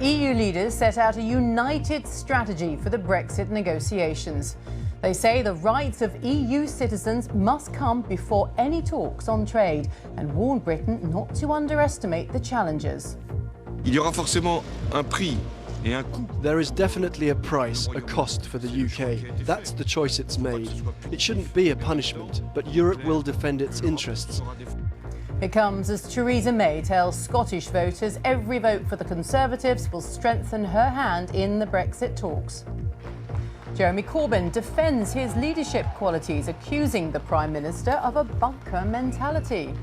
EU leaders set out a united strategy for the Brexit negotiations. They say the rights of EU citizens must come before any talks on trade and warn Britain not to underestimate the challenges. Il y aura forcément un prix et un coût. There is definitely a price, a cost for the UK. That's the choice it's made. It shouldn't be a punishment, but Europe will defend its interests. It comes as Theresa May tells Scottish voters every vote for the Conservatives will strengthen her hand in the Brexit talks. Jeremy Corbyn defends his leadership qualities, accusing the Prime Minister of a bunker mentality.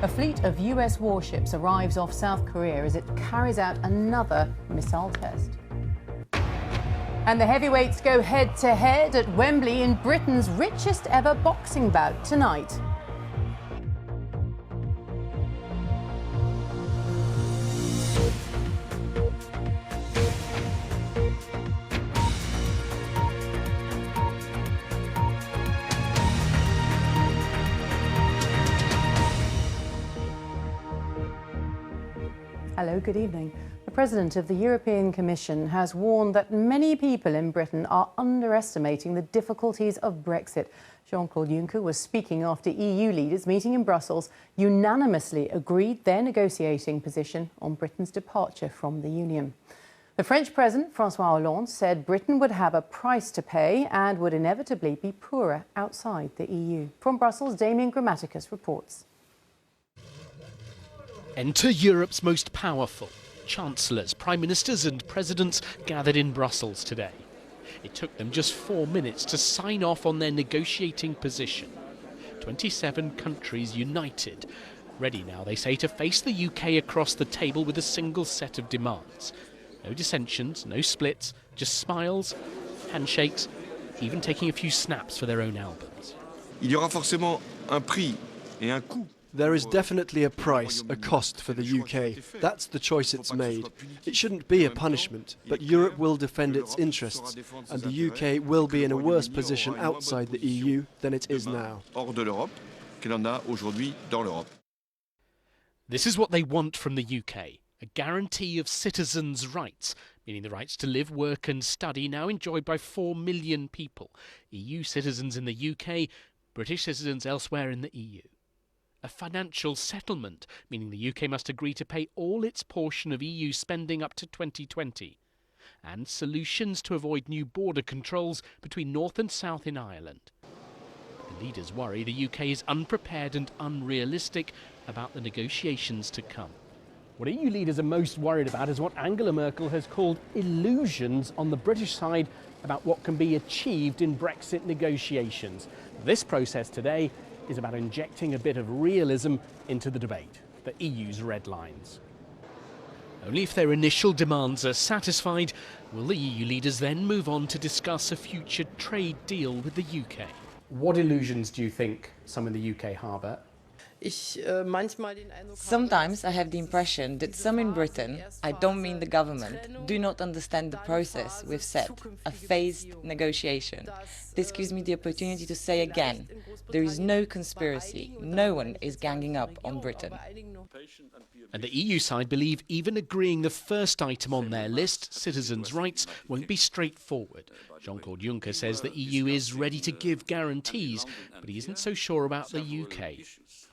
A fleet of US warships arrives off South Korea as it carries out another missile test. And the heavyweights go head-to-head at Wembley in Britain's richest ever boxing bout tonight. Hello, good evening. The President of the European Commission has warned that many people in Britain are underestimating the difficulties of Brexit. Jean-Claude Juncker was speaking after EU leaders meeting in Brussels unanimously agreed their negotiating position on Britain's departure from the Union. The French President, François Hollande, said Britain would have a price to pay and would inevitably be poorer outside the EU. From Brussels, Damien Grammaticus reports. Enter Europe's most powerful. Chancellors, prime ministers and presidents gathered in Brussels today. It took them just 4 minutes to sign off on their negotiating position. 27 countries united. Ready now, they say, to face the UK across the table with a single set of demands. No dissensions, no splits, just smiles, handshakes, even taking a few snaps for their own albums. Il y aura forcément un prix et un coût. There is definitely a price, a cost for the UK. That's the choice it's made. It shouldn't be a punishment, but Europe will defend its interests, and the UK will be in a worse position outside the EU than it is now. Hors de l'Europe qu'elle en a aujourd'hui dans l'Europe. This is what they want from the UK, a guarantee of citizens' rights, meaning the rights to live, work and study, now enjoyed by 4 million people, EU citizens in the UK, British citizens elsewhere in the EU. A financial settlement, meaning the UK must agree to pay all its portion of EU spending up to 2020. And solutions to avoid new border controls between North and South in Ireland. The leaders worry the UK is unprepared and unrealistic about the negotiations to come. What EU leaders are most worried about is what Angela Merkel has called illusions on the British side about what can be achieved in Brexit negotiations. This process today is about injecting a bit of realism into the debate, the EU's red lines. Only if their initial demands are satisfied will the EU leaders then move on to discuss a future trade deal with the UK. What illusions do you think some in the UK harbour? Sometimes I have the impression that some in Britain, I don't mean the government, do not understand the process we've set, a phased negotiation. This gives me the opportunity to say again, there is no conspiracy, no one is ganging up on Britain. And the EU side believe even agreeing the first item on their list, citizens' rights, won't be straightforward. Jean-Claude Juncker says the EU is ready to give guarantees, but he isn't so sure about the UK.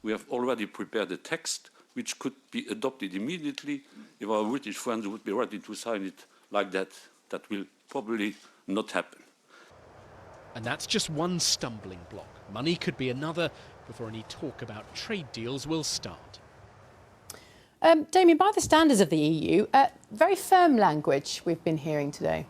We have already prepared a text which could be adopted immediately if our British friends would be ready to sign it like that. That will probably not happen. And that's just one stumbling block. Money could be another before any talk about trade deals will start. Damien, by the standards of the EU, very firm language we've been hearing today.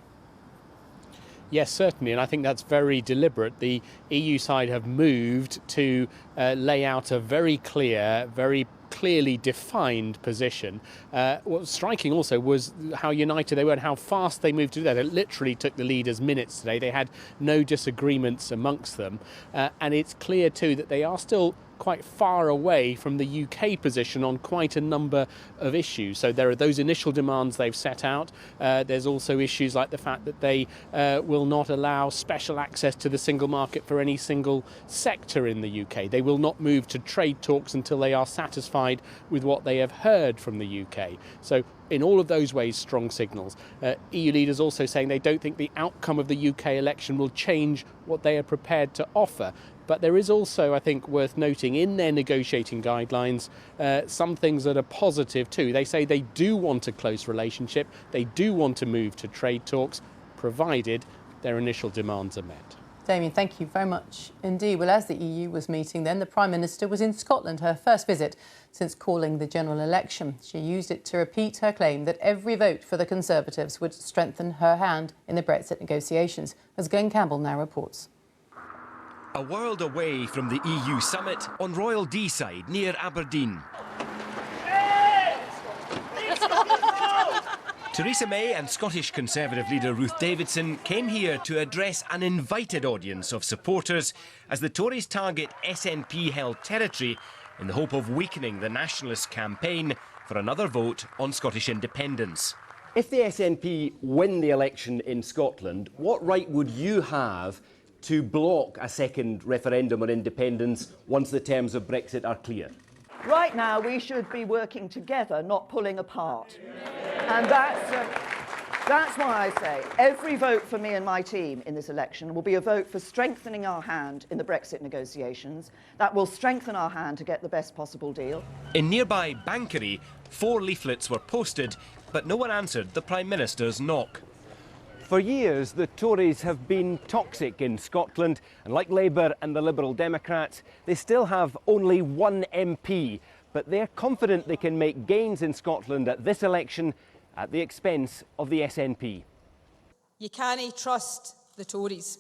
Yes, certainly, and I think that's very deliberate. The EU side have moved to lay out a very clear, very clearly defined position. What was striking also was how united they were and how fast they moved to do that. It literally took the leaders minutes today. They had no disagreements amongst them. And it's clear too that they are still quite far away from the UK position on quite a number of issues. So there are those initial demands they've set out. There's also issues like the fact that they will not allow special access to the single market for any single sector in the UK. They will not move to trade talks until they are satisfied with what they have heard from the UK. So in all of those ways, strong signals. EU leaders also saying they don't think the outcome of the UK election will change what they are prepared to offer. But there is also, I think, worth noting in their negotiating guidelines some things that are positive too. They say they do want a close relationship, they do want to move to trade talks, provided their initial demands are met. Damien, thank you very much indeed. Well, as the EU was meeting then, the Prime Minister was in Scotland, her first visit since calling the general election. She used it to repeat her claim that every vote for the Conservatives would strengthen her hand in the Brexit negotiations, as Glenn Campbell now reports. A world away from the EU summit on Royal Deeside near Aberdeen. Theresa May and Scottish Conservative leader Ruth Davidson came here to address an invited audience of supporters as the Tories target SNP-held territory in the hope of weakening the nationalist campaign for another vote on Scottish independence. If the SNP win the election in Scotland, what right would you have to block a second referendum on independence once the terms of Brexit are clear? Right now, we should be working together, not pulling apart. And that's why I say every vote for me and my team in this election will be a vote for strengthening our hand in the Brexit negotiations. That will strengthen our hand to get the best possible deal. In nearby Bankery, 4 leaflets were posted, but no one answered the Prime Minister's knock. For years, the Tories have been toxic in Scotland, and like Labour and the Liberal Democrats, they still have only one MP, but they're confident they can make gains in Scotland at this election at the expense of the SNP. You can't trust the Tories.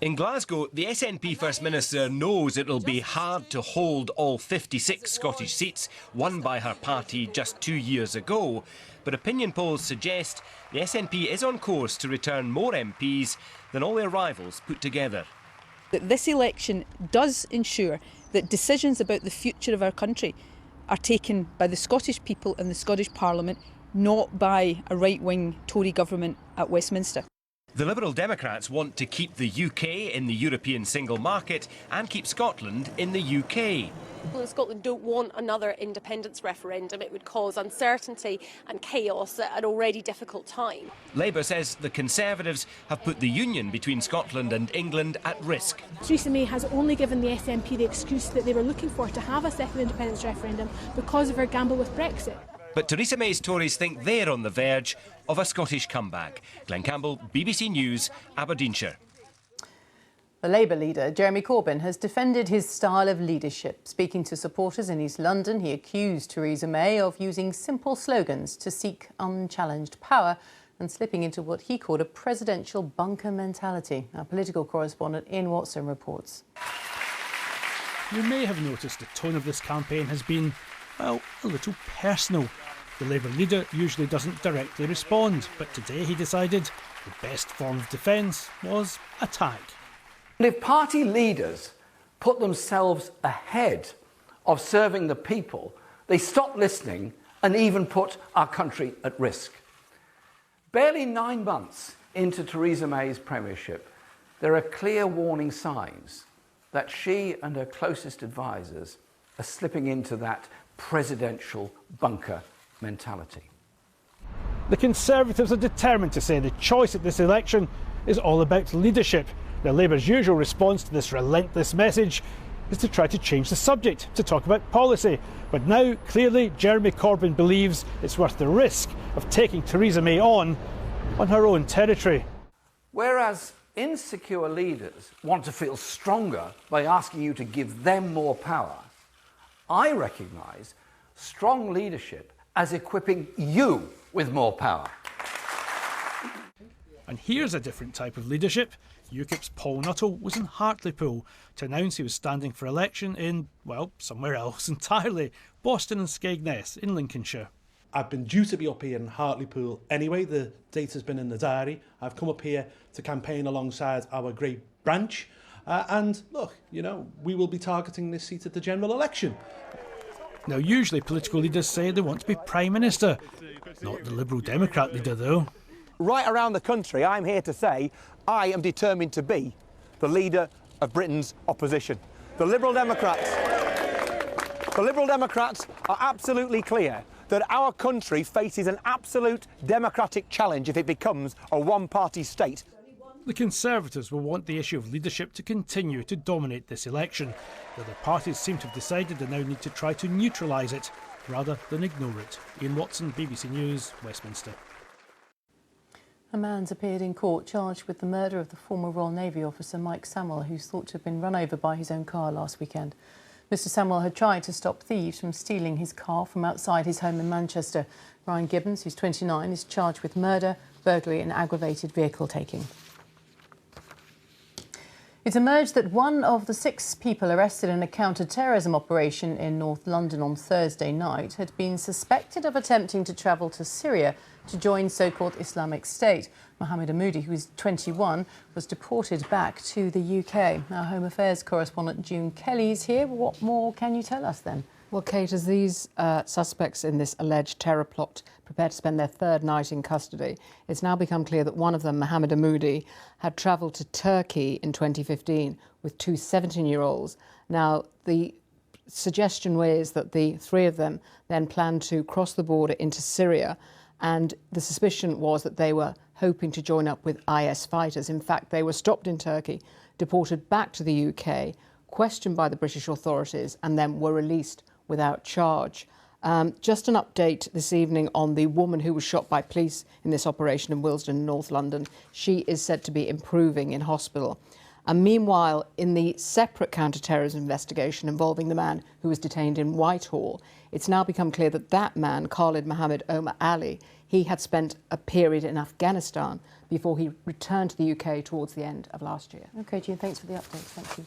In Glasgow, the SNP First Minister knows it'll be hard to hold all 56 Scottish seats won by her party just 2 years ago, but opinion polls suggest the SNP is on course to return more MPs than all their rivals put together. This election does ensure that decisions about the future of our country are taken by the Scottish people and the Scottish Parliament, not by a right-wing Tory government at Westminster. The Liberal Democrats want to keep the UK in the European single market and keep Scotland in the UK. People in Scotland don't want another independence referendum. It would cause uncertainty and chaos at an already difficult time. Labour says the Conservatives have put the union between Scotland and England at risk. Theresa May has only given the SNP the excuse that they were looking for to have a second independence referendum because of her gamble with Brexit. But Theresa May's Tories think they're on the verge of a Scottish comeback. Glenn Campbell, BBC News, Aberdeenshire. The Labour leader, Jeremy Corbyn, has defended his style of leadership. Speaking to supporters in East London, he accused Theresa May of using simple slogans to seek unchallenged power and slipping into what he called a presidential bunker mentality. Our political correspondent Ian Watson reports. You may have noticed the tone of this campaign has been, well, a little personal. The Labour leader usually doesn't directly respond, but today he decided the best form of defence was attack. And if party leaders put themselves ahead of serving the people, they stop listening and even put our country at risk. Barely 9 months into Theresa May's premiership, there are clear warning signs that she and her closest advisers are slipping into that presidential bunker mentality. The Conservatives are determined to say the choice at this election is all about leadership. Now, Labour's usual response to this relentless message is to try to change the subject, to talk about policy. But now, clearly, Jeremy Corbyn believes it's worth the risk of taking Theresa May on her own territory. Whereas insecure leaders want to feel stronger by asking you to give them more power, I recognise strong leadership as equipping you with more power. And here's a different type of leadership. UKIP's Paul Nuttall was in Hartlepool to announce he was standing for election in, well, somewhere else entirely, Boston and Skegness in Lincolnshire. I've been due to be up here in Hartlepool anyway, the date has been in the diary. I've come up here to campaign alongside our great branch, And look, you know, we will be targeting this seat at the general election. Now, usually political leaders say they want to be Prime Minister. Not the Liberal Democrat leader, though. Right around the country, I'm here to say I am determined to be the leader of Britain's opposition. The Liberal Democrats are absolutely clear that our country faces an absolute democratic challenge if it becomes a one-party state. The Conservatives will want the issue of leadership to continue to dominate this election. The other parties seem to have decided they now need to try to neutralise it rather than ignore it. Ian Watson, BBC News, Westminster. A man's appeared in court charged with the murder of the former Royal Navy officer Mike Samuel, who's thought to have been run over by his own car last weekend. Mr Samuel had tried to stop thieves from stealing his car from outside his home in Manchester. Ryan Gibbons, who's 29, is charged with murder, burglary and aggravated vehicle taking. It's emerged that one of the 6 people arrested in a counter-terrorism operation in North London on Thursday night had been suspected of attempting to travel to Syria to join so-called Islamic State. Mohammed Amoudi, who is 21, was deported back to the UK. Our Home Affairs correspondent June Kelly is here. What more can you tell us then? Well, Kate, as these suspects in this alleged terror plot prepare to spend their 3rd night in custody, it's now become clear that one of them, Mohammed Amoudi, had travelled to Turkey in 2015 with 2 17-year-olds. Now, the suggestion was that the 3 of them then planned to cross the border into Syria, and the suspicion was that they were hoping to join up with IS fighters. In fact, they were stopped in Turkey, deported back to the UK, questioned by the British authorities, and then were released without charge. Just an update this evening on the woman who was shot by police in this operation in Willesden, North London. She is said to be improving in hospital. And meanwhile, in the separate counter-terrorism investigation involving the man who was detained in Whitehall, it's now become clear that that man, Khalid Mohammed Omar Ali, he had spent a period in Afghanistan before he returned to the UK towards the end of last year. OK, June, thanks for the update. Thank you.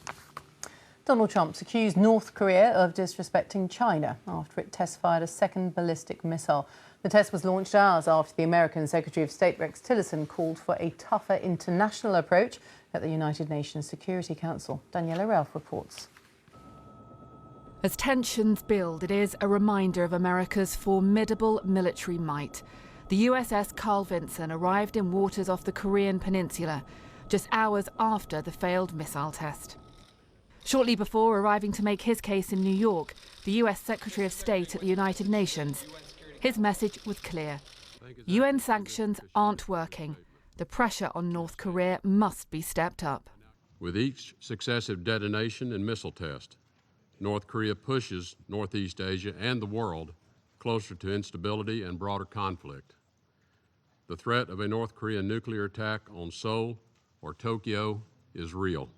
Donald Trump's accused North Korea of disrespecting China after it test-fired a second ballistic missile. The test was launched hours after the American Secretary of State Rex Tillerson called for a tougher international approach at the United Nations Security Council. Daniela Ralph reports. As tensions build, it is a reminder of America's formidable military might. The USS Carl Vinson arrived in waters off the Korean peninsula just hours after the failed missile test. Shortly before arriving to make his case in New York, the US Secretary of State at the United Nations, his message was clear. UN sanctions aren't working. The pressure on North Korea must be stepped up. With each successive detonation and missile test, North Korea pushes Northeast Asia and the world closer to instability and broader conflict. The threat of a North Korean nuclear attack on Seoul or Tokyo is real,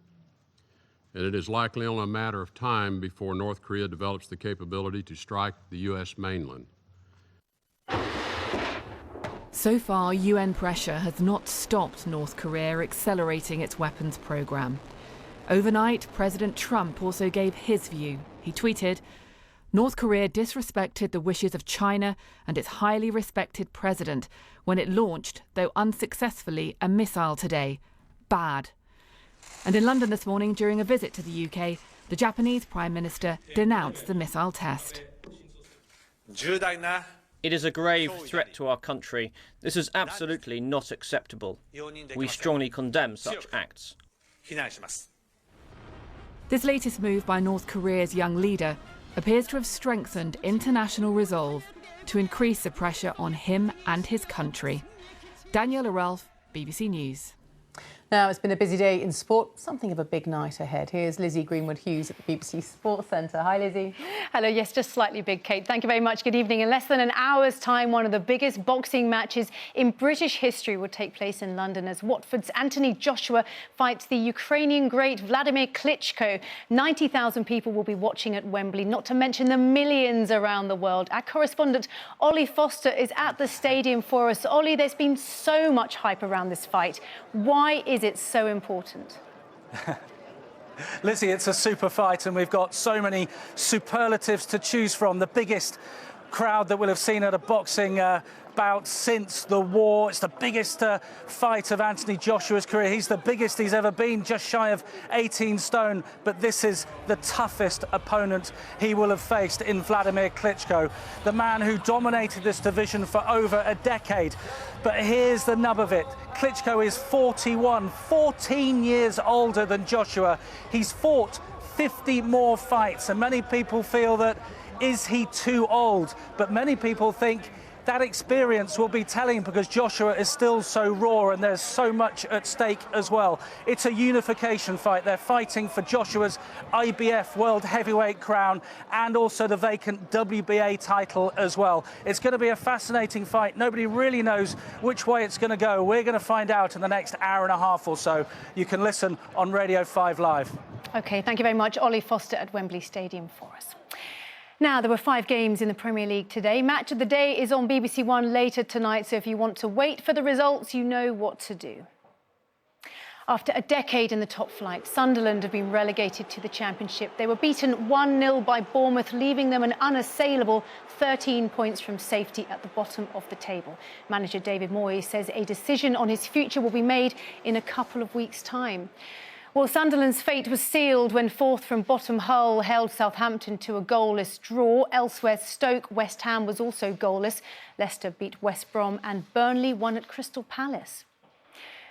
and it is likely only a matter of time before North Korea develops the capability to strike the U.S. mainland. So far, UN pressure has not stopped North Korea accelerating its weapons program. Overnight, President Trump also gave his view. He tweeted, "North Korea disrespected the wishes of China and its highly respected president when it launched, though unsuccessfully, a missile today. Bad." And in London this morning, during a visit to the UK, the Japanese Prime Minister denounced the missile test. It is a grave threat to our country. This is absolutely not acceptable. We strongly condemn such acts. This latest move by North Korea's young leader appears to have strengthened international resolve to increase the pressure on him and his country. Daniela Ralph, BBC News. Now, it's been a busy day in sport, something of a big night ahead. Here's Lizzie Greenwood-Hughes at the BBC Sports Centre. Hi, Lizzie. Hello, yes, just slightly big, Kate. Thank you very much. Good evening. In less than an hour's time, one of the biggest boxing matches in British history will take place in London as Watford's Anthony Joshua fights the Ukrainian great Vladimir Klitschko. 90,000 people will be watching at Wembley, not to mention the millions around the world. Our correspondent, Ollie Foster, is at the stadium for us. Ollie, there's been so much hype around this fight. Why is it so important? Lizzie, it's a super fight and we've got so many superlatives to choose from. The biggest crowd that we'll have seen at a boxing bout since the war. It's the biggest fight of Anthony Joshua's career. He's the biggest he's ever been, just shy of 18 stone. But this is the toughest opponent he will have faced in Vladimir Klitschko, the man who dominated this division for over a decade. But here's the nub of it. Klitschko is 41, 14 years older than Joshua. He's fought 50 more fights, and many people feel that, is he too old? But many people think that experience will be telling, because Joshua is still so raw and there's so much at stake as well. It's a unification fight. They're fighting for Joshua's IBF World Heavyweight crown and also the vacant WBA title as well. It's going to be a fascinating fight. Nobody really knows which way it's going to go. We're going to find out in the next hour and a half or so. You can listen on Radio 5 Live. OK, thank you very much, Ollie Foster at Wembley Stadium for us. Now, there were 5 games in the Premier League today. Match of the day is on BBC One later tonight, so if you want to wait for the results, you know what to do. After a decade in the top flight, Sunderland have been relegated to the Championship. They were beaten 1-0 by Bournemouth, leaving them an unassailable 13 points from safety at the bottom of the table. Manager David Moyes says a decision on his future will be made in a couple of weeks' time. Well, Sunderland's fate was sealed when fourth from bottom Hull held Southampton to a goalless draw. Elsewhere, Stoke, West Ham was also goalless. Leicester beat West Brom and Burnley won at Crystal Palace.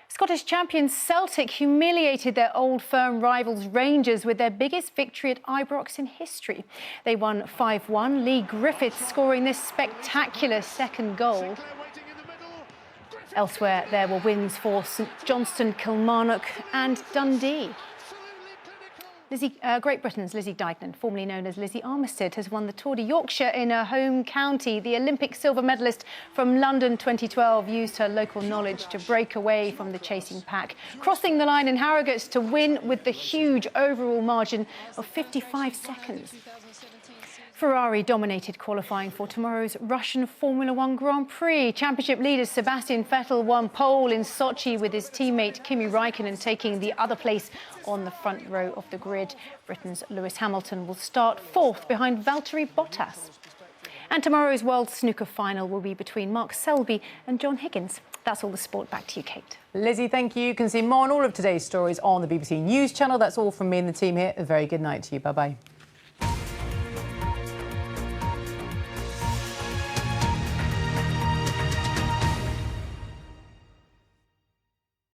Scottish champions Celtic humiliated their old firm rivals Rangers with their biggest victory at Ibrox in history. They won 5-1, Lee Griffiths scoring this spectacular second goal. Elsewhere, there were wins for St Johnstone, Kilmarnock and Dundee. Great Britain's Lizzie Deignan, formerly known as Lizzie Armistead, has won the Tour de Yorkshire in her home county. The Olympic silver medalist from London 2012 used her local knowledge to break away from the chasing pack, crossing the line in Harrogate to win with the huge overall margin of 55 seconds. Ferrari dominated qualifying for tomorrow's Russian Formula One Grand Prix. Championship leader Sebastian Vettel won pole in Sochi with his teammate Kimi Raikkonen taking the other place on the front row of the grid. Britain's Lewis Hamilton will start fourth behind Valtteri Bottas. And tomorrow's World Snooker final will be between Mark Selby and John Higgins. That's all the sport. Back to you, Kate. Lizzie, thank you. You can see more on all of today's stories on the BBC News channel. That's all from me and the team here. A very good night to you. Bye-bye.